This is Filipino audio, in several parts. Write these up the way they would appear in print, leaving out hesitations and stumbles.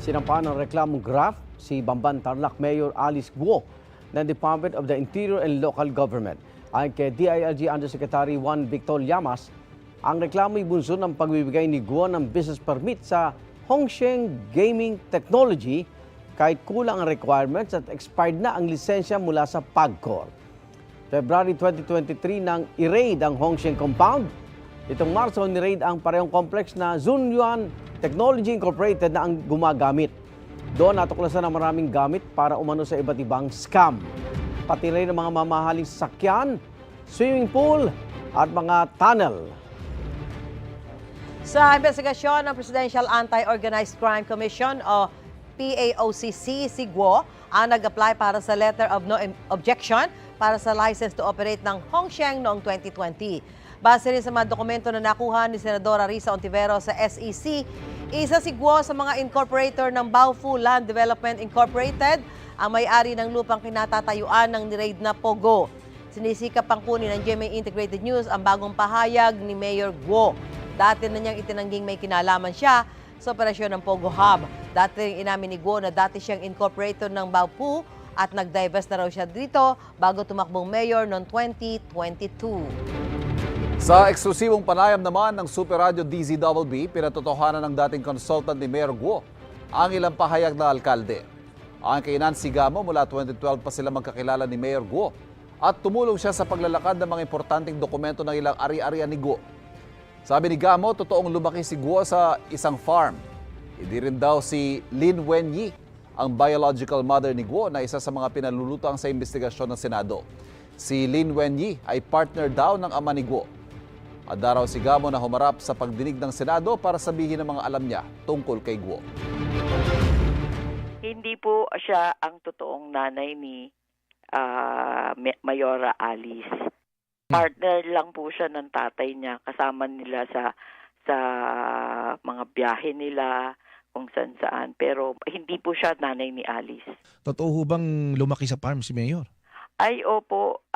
Sinampa ng reklamong graft si Bamban Tarlac Mayor Alice Guo ng Department of the Interior and Local Government. Ayon kay DILG Undersecretary Juan Victor Llamas, ang reklamo'y bunso ng pagbibigay ni Guo ng business permit sa Hongsheng Gaming Technology kahit kulang ang requirements at expired na ang lisensya mula sa PAGCOR. February 2023 nang i-raid ang Hongsheng compound. Itong Marso, ni-raid ang parehong complex na Zunyuan Technology Incorporated na ang gumagamit. Doon natuklasan ang maraming gamit para umano sa iba't ibang scam. Pati rin ang mga mamahaling sasakyan, swimming pool at mga tunnel. Sa investigasyon ng Presidential Anti-Organized Crime Commission o PAOCC, si Guo ang nag-apply para sa letter of no objection para sa license to operate ng Hongsheng noong 2020. Base rin sa mga dokumento na nakuha ni Senadora Risa Ontiveros sa SEC, isa si Guo sa mga incorporator ng Baofu Land Development Incorporated, ang may-ari ng lupang kinatatayuan ng ni-raid na Pogo. Sinisikap pang kunin ng GMA Integrated News ang bagong pahayag ni Mayor Guo. Dati na niyang itinangging may kinalaman siya sa operasyon ng Pogo Hub. Dati rin inamin ni Guo na dati siyang incorporator ng Baofu at nag-divest na raw siya dito bago tumakbong mayor noong 2022. Sa eksklusibong panayam naman ng Super Radio DZBB, pinatotohanan ng dating consultant ni Mayor Guo ang ilang pahayag na alkalde. Ang kay Nancy Gamo, mula 2012 pa sila magkakilala ni Mayor Guo at tumulong siya sa paglalakad ng mga importanteng dokumento ng ilang ari-arian ni Guo. Sabi ni Gamo, totoong lumaki si Guo sa isang farm. Hindi rin daw si Lin Wenyi, ang biological mother ni Guo, na isa sa mga pinalulutang sa investigasyon ng Senado. Si Lin Wenyi ay partner daw ng ama ni Guo. At daraw si Gamo na humarap sa pagdinig ng Senado para sabihin ang mga alam niya tungkol kay Guo. Hindi po siya ang totoong nanay ni Mayora Alice. Partner lang po siya ng tatay niya, kasama nila sa mga biyahe nila, kung saan-saan. Pero hindi po siya nanay ni Alice. Totoo bang lumaki sa farm si Mayor? Ay, opo.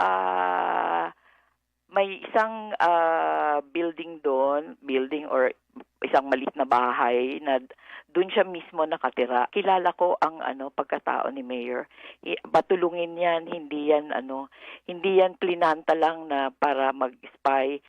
May isang building or isang maliit na bahay na doon siya mismo nakatira. Kilala ko ang pagkatao ni Mayor. Patulungin yan, hindi yan plinanta lang na para mag-spy.